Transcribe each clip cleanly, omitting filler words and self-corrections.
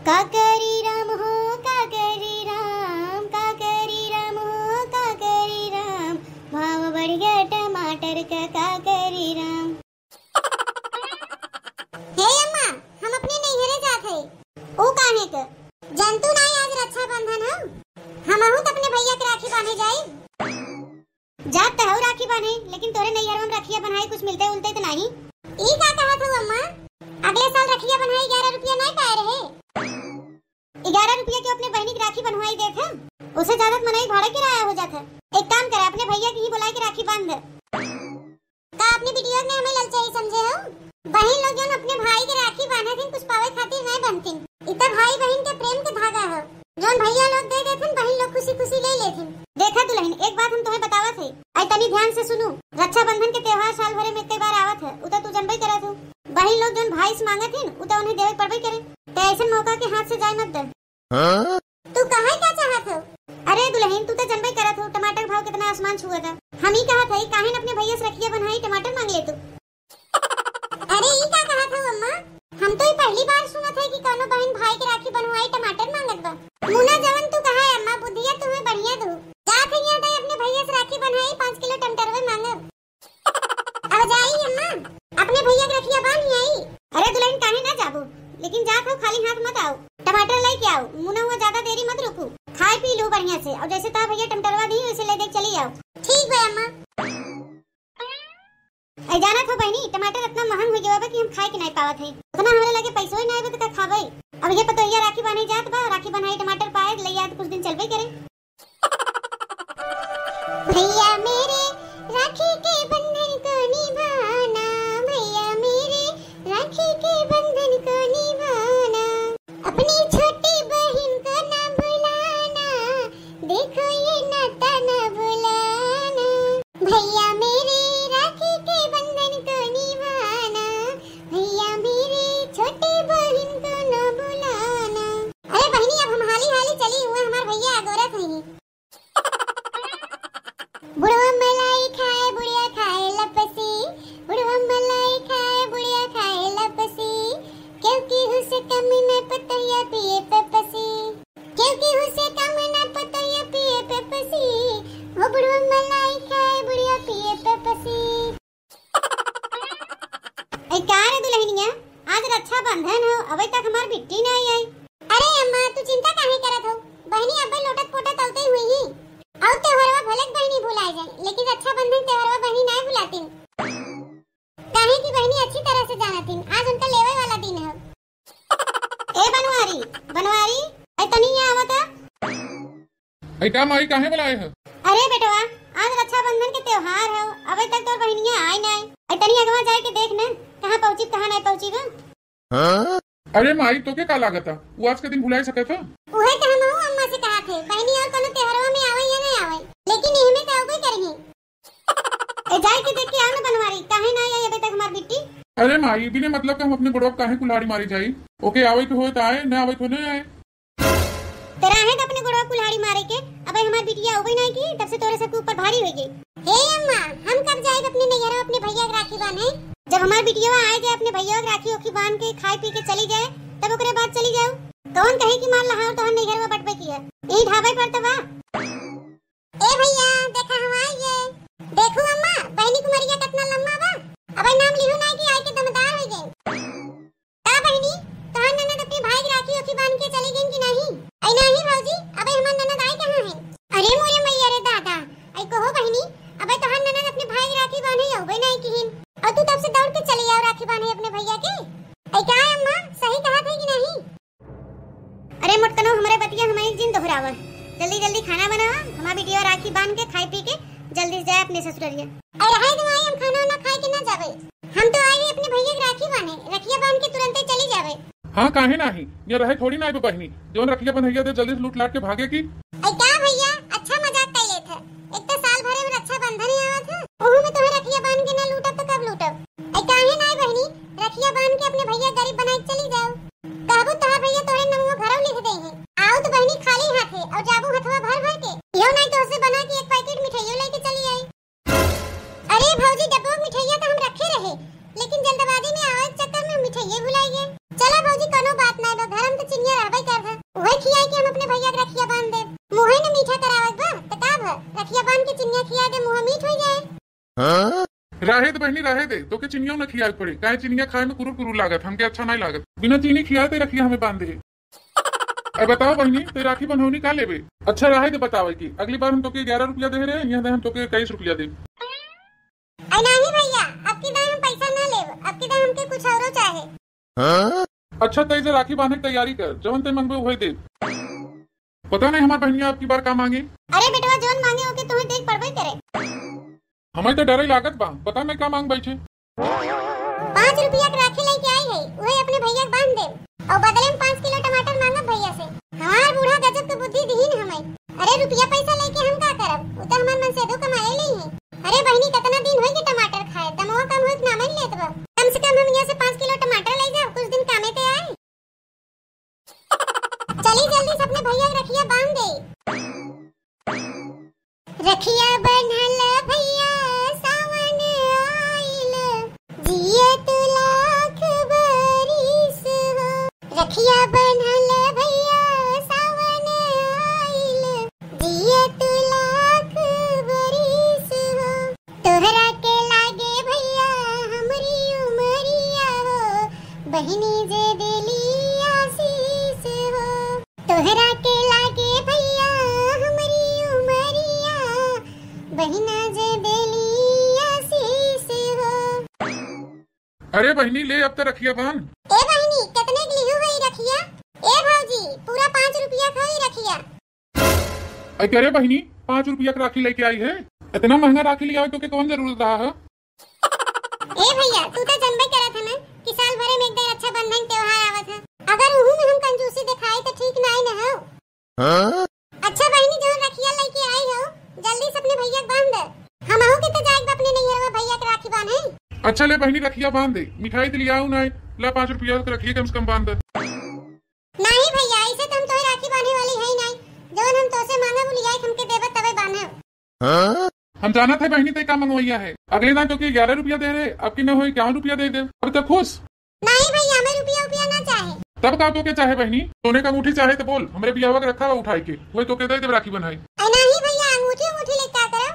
काकरी राम हो काकरी राम, काकरी राम हो काकरी राम, भाव बढ़ गया टमाटर का काकरी राम। हे अम्मा, हम अपने नैहरे जात है। ओ काहे के? जंतु नहीं आज रक्षा बंधन हो। हमहू त अपने भैया के राखी बांधे जाई। जात त हो राखी बांधे, लेकिन तोरे नैहर में रखिया बनाई कुछ मिलते उलते तो नहीं। ई का कहत हो अम्मा? अगले साल रखिया बनाई 11 रुपया नहीं पाए रहे। 11 रुपया के अपने बहनी की राखी बनवाई देत है, उसे ज्यादा मनाई भाड़ा किराया हो जाता है। एक काम करे, अपने भैया की ही बुला के राखी बांध दे। का अपनी बिटिया ने हमें ललचाई समझे हो? बहन लोग जो अपने भाई के राखी बांधे थे कुछ पावे खातिर नहीं बनती। इतना भाई बहन के प्रेम के धागा है जो भैया लोग दे देते, बहन लोग खुशी खुशी ले लेते। देखा दुल्हन, एक बात हम तुम्हें बतावत है, आई तनी ध्यान से सुनो। रक्षाबंधन के त्योहार साल भरे में कई बार आवत है, उता तू जनबई करत हो। बहन लोग जो भाई से मांगत है उता उन्हें देवे पड़बई करे। ते ऐसे मौका के हाथ से जाए मत दे। तू कहाँ क्या चाहत हो? अरे दुल्हन, तू तो जनबई करत हो टमाटर भाव कितना आसमान छुआ था। हम ही कहत है काहे न अपने भैया से रखिया बनाई टमाटर मांग ले तू। अरे ई का कहत हो अम्मा? हम तो पहली बार सुनत है कि कोनो बहन भाई के राखी बनवाई टमाटर मांगत बा। मुना जवन तू कहा है अम्मा, बुद्धिया तुम्हें बढ़िया दो। जात है यहाँ अपने भैया से राखी बनाई 5 किलो टमाटर मांगब। अब जाई अम्मा, अपने भैया के रखिया बांध आई। अरे दुल्हन काहे ना जाबो, लेकिन जात हो खाली हाथ मत आओ। टमाटर लेके आओ, मुना हुआ ज्यादा देरी मत रुको। खाए पी लो बढ़िया से, और जैसे ता भैया टमाटरवा दी वैसे ले दे चली आओ। ठीक है अम्मा। ऐ जाना तो बहनी, टमाटर इतना महंग हो गया बा कि हम खाए के नहीं पावत है। उतना हमारे लगे पैसो ही नहीं बा त खाबे। अब ये पतोहिया राखी बांधे जात बा, राखी बनाई टमाटर पाए ले आ तो कुछ दिन चलबे करे। भैया मेरे राखी के बंधन को निभाना, भैया मेरे राखी के बंधन को निभाना, अपनी छोटी बहन को ना भुलाना, देखो ये नाता ना भुलाना। भैया मेरे राखी के बंधन को निभाना, भैया मेरे छोटी बहन को ना भुलाना। अरे बहनी, अब हम हाली हाली चली हुआ, हमार भैया अगोरत है। बुढ़वा मलाई खाए बुढ़िया खाए लपसी, बुढ़वा मलाई खाए बुढ़िया खाए लपसी, क्योंकि उसे कम न पतैया पिए पेपसी, क्योंकि उसे कम न पतैया पिए पेपसी, वो बुढ़वा मलाई खाए बुढ़िया पिए पेपसी। ऐ कार दुल्हनिया, आज रक्षाबंधन हो, अभी तक हमार बिट्टी नहीं आई। अरे अम्मा, तू चिंता काहे करत हो? बहनी अब्बे लोटत पोटत औते हुई ही। और त्योहारवा भले बहनी भुलाए जाए, लेकिन रक्षाबंधन त्योहारवा बहनी नहीं भुलाती। काहे की बहनी अच्छी तरह से जानती, आज उनका लेवे वाला दिन है। ए बनवारी, बनवारी, ऐ तनिया आवता। ऐ का माई काहे बुलाए है? अरे बेटवा, आज रक्षाबंधन के त्योहार है, अभी तक तो बहनिया आई नहीं। ऐ तनी अगवा जाए के देख ना, कहां पहुंची कहां नहीं पहुंची बा। हां? अरे माई तो के का लागत है? वो आज के दिन भुलाए सके था? उहे त हमहू अम्मा से कहा थे, बहनी और कोनो त्योहारवा में आवे या नहीं आवे, लेकिन एही में तो कोई करही। ए जाए के देख के आओ ना बनवारी, काहे ना आई अभी तक हमार बिट्टी। अरे माई, बिना मतलब का हम अपने बुढ़वा काहे कुल्हाड़ी मारी जाई? ओके आवे तो होए त आए, ना आवे तो नहीं आए। तेरा है अपने बुढ़वा कुल्हाड़ी मारे के, अबे हमार बिटिया होई नहीं की, तब से तोरे सब के ऊपर भारी हो गई। हे अम्मा, हम कब जाए अपने नैहरा अपने भैया के राखी बांधे? जब हमार बिटिया आए जाए अपने भैया के राखी ओखी बांध के खाए पी के चली जाए, तब ओकरे बाद चली जाओ। कौन कहे कि मार लहाओ तो हम नैहरवा बटबे किया, यही ढाबे पर तो बा। ए भैया देखा हम आई ये, देखो अम्मा बहनी कुमारिया कितना लम्बा बा। अबे नाम लिहू नहीं कि आई के दमदार हो गए। का बहनी, तहां ननद अपने भाई की राखी ओखी बांध के चली गई कि नहीं? आई नहीं भौजी, अबे हमार ननद आई कहां है? अरे मोरे मैया रे दादा, आई कहो बहनी, अबे तहां ननद अपने भाई की राखी बांधे होबे नहीं किहिन, और तू तब से दौड़ के चली आओ राखी बांधे अपने भैया के। आई का अम्मा, सही कहा था कि नहीं? अरे मोटकनो, हमारे बतिया हमें एक दिन दोहरावा। जल्दी जल्दी खाना बनावा, हमारी बिटिया राखी बांध के खाई पी के जल्दी से जाए अपने ससुररिया। अरे हाय दवाई, हम खाना ना खाए के ना जावे, हम तो आए अपने भैया की राखी बांधे, रखिया बांध के तुरंत ही चली जावे। हां काहे नहीं, ये रहे थोड़ी ना बहनी, जोन रखिया बनैया दे जल्दी से लूट लाट के भागे की। ऐ का भैया, अच्छा मजाक कर लेत है। एक तो साल भरे में रक्षाबंधन ही आवत है, ओहू में तुम्हें रखिया बांध के ना लूटब तो कब लूटब? ऐ काहे नहीं बहनी, रखिया बांध के अपने भैया गरीब बनाई चली जाओ। कहबो तोहर भैया तोरे नमवा घरौ लिख दे है। आओ तो बहनी खाली हाथ है, और जाबू हथवा भर भर के, यो नहीं तो उससे बना के एक पैकेट मिठाइयों लेके चली आई। अरे भौजी, डब्बों में मिठाइयां तो हम रखे रहे, लेकिन जल्दबाजी में आवे चक्कर में मिठाइयां भुलाई गए। चला भौजी, कोनो बात नहीं, घरम तो चिनिया रहबे खियाई कि हम अपने भैया के रखिया बांध दे। मुहे न मीठा करावत बा त का भ रखिया बांध के चिनिया खिया दे, मुहा मीठ हो जाए। रहे दे बहनी रहे दे, तो के चिनिया न खियाए पड़े, काहे चिनिया खाए में कुरु कुरु लागत, हमके अच्छा नहीं लागत। बिना चीनी खियाए ते रखिया हमें बांध दे। अब बताओ बहनी, ते राखी बंधौनी का लेबे? अच्छा रहे दे बतावे की अगली बार हम तो के 11 रुपया दे रहे, यहाँ हम तो के 23 रुपया दे। नहीं भैया, अब की दाम हम पैसा ना लेब, अब की दाम हमके कुछ औरो चाहे। अच्छा तेज राखी बांधने की तैयारी कर, जवन ते मंगबे वही दे। पता नहीं हमार बहनिया आपकी बार का मांगे। अरे बेटवा जोन मांगे ओके तुम्हें देख पड़बे करे। हमें तो डरे लागत बा, पता नहीं का मांग बैठे। 5 रुपया के राखी लेके आई है, वही अपने भैया के बांध दे और बदले में 5 किलो टमाटर मांगब भैया से। हमार बूढ़ा गजब के बुद्धि दीन हमें। अरे रुपया पैसा लेके हम का करब, उ त हमार मन से दो कमाए नहीं है। अरे बहनी कितना दिन होई के टमाटर खाए, दमवा कम होत ना मन लेत बा। कम से कम हम यहाँ से 5 किलो टमाटर ले जाओ, कुछ दिन कामे पे आए। चली जल्दी से अपने भैया के रखिया बांध दे। रखिया बंधल भैया सावन आइल, जिए तू लाख बरिस हो। रखिया बंधल भैया सावन आइल, जिए तू लाख बरिस हो। तोहरा के लागे भैया हमरी उमरिया हो, बहिनी जे देली आशीष हो। तोहरा के लागे भैया हमरी उमरिया, बहिना जे देली आशीष हो। अरे बहनी ले अब तो रखिया बांध। ए बहनी कितने की लिहू हुई रखिया? ए भौजी पूरा 5 रुपया का ही रखिया। अरे बहनी 5 रुपया की राखी लेके आई है, इतना महंगा राखी लिया तो के कौन जरूरत रहा है? ए भैया तू तो जनबे करत है ना कि साल भरे में एक दिन अच्छा बंधन त्योहार आवत है। अगर उहू में हम कंजूसी दिखाई तो ठीक नहीं न हो। अच्छा बहनी जो रखिया लेके आई हो, जल्दी से अपने भैया बांध दे। हमहू के तो जाएब अपने नैहरवा भैया के राखी बांधे। अच्छा ले बहनी रखिया बांध दे, मिठाई तो लिया नहीं, ला 5 रुपया तो रखिए कम से कम बांध दे। नहीं भैया ऐसे तो हम तो राखी बांधने वाली है ही नहीं, जो हम तो से मांगा वो लिया हमके देबे तबे बांधे। हम जाना था बहनी ते का मंगवैया है, अगले दिन तो के 11 रुपया दे रहे, अब की न हो 51 रुपया दे दे। अब तो खुश? नहीं भैया हमें रुपया ना चाहे। तब का तो के चाहे बहनी? सोने का अंगूठी चाहे तो बोल, हमरे बियाह का रखा हुआ उठाई के वही तो के दे राखी बनाई। नहीं भैया अंगूठी ले क्या करो?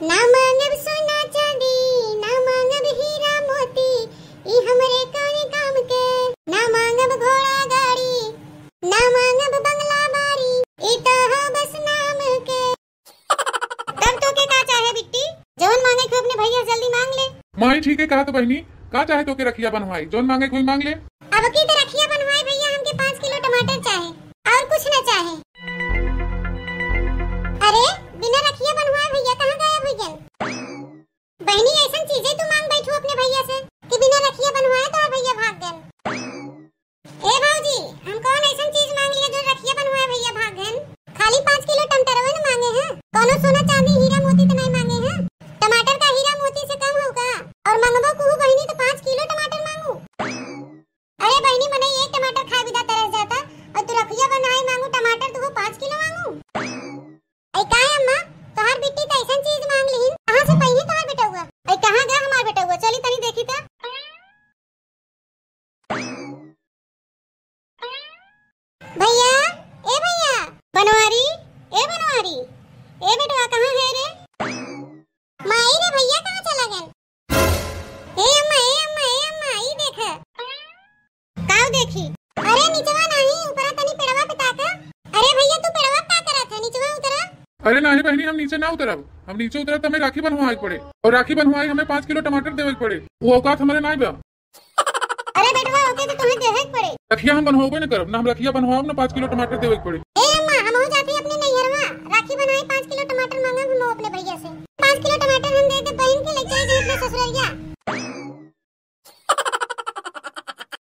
ना मांगब सोना चांदी, ना मांगब हीरा मोती, ई हमरे कौन काम के। ना मांगब घोड़ा गाड़ी, ना मांगब बंगला बारी, ई तो हो बस नाम के। तब तो के का चाहे बिट्टी? जौन मांगे को अपने भैया जल्दी मांग ले। माई ठीक है कहा तो बहनी, का चाहे तो के रखिया बनवाई, जौन मांगे कोई मांग ले। अब की तो रखिया बनवाए भैया, हमके 5 किलो टमाटर चाहे और कुछ न चाहे। अरे बिना रखिया बनवाए भैया कहाँ गायब हो गए? बहनी ऐसा चीजें तू मांग बैठू अपने भैया से कि बिना रखिया बनवाए तो और भैया भाग गए। ए भौजी हम कौन ऐसा चीज मांग लिया जो रखिया बनवाए भैया भाग गए? खाली 5 किलो टमाटर न मांगे हैं, कोनो सोना चांदी हीरा मोती तो नहीं मांगे हैं। टमाटर का हीरा मोती से कम होगा और मंगबो को बहनी तो 5 किलो टमाटर मांगू। अरे बहनी मने एक टमाटर खा भी तरस जाता और तू रखिया बनाए मांगू टमाटर तो वो 5 किलो मांगू। ऐ काय अम्मा तोहार बेटी तो ऐसा चीज मांग लीन, कहां से पहिने तोहार बेटा हुआ? ऐ कहां गया हमार बेटा हुआ? चली तनी देखी त। भैया ए भैया बनवारी, ए बनवारी, ए बेटवा कहां है रे? माई रे भैया कहां चला गए? ए अम्मा ई देख। काऊ देखी? अरे नीचवा नहीं ऊपर तनी पेड़वा पे ताका। अरे भैया तू पेड़वा का करत है, नीचवा उतरा। अरे नहीं बहनी हम नीचे ना उतरब, हम नीचे उतरब तो हमें राखी बनवाई पड़े और राखी बनवाई हमें 5 किलो टमाटर देवे पड़े, वो औकात हमारे नहीं बा। अरे बेटवा ओके तो तुम्हें देवे पड़े। रखिया हम बनवाओगे न करब ना, हम रखिया बनवाओ ना 5 किलो टमाटर देवे पड़े। ए अम्मा हम हो जाती अपने नैहरवा राखी बनाई 5 किलो टमाटर मांगा हम अपने भैया से। 5 किलो टमाटर हम दे दे बहन के ले जाए अपने ससुरैया।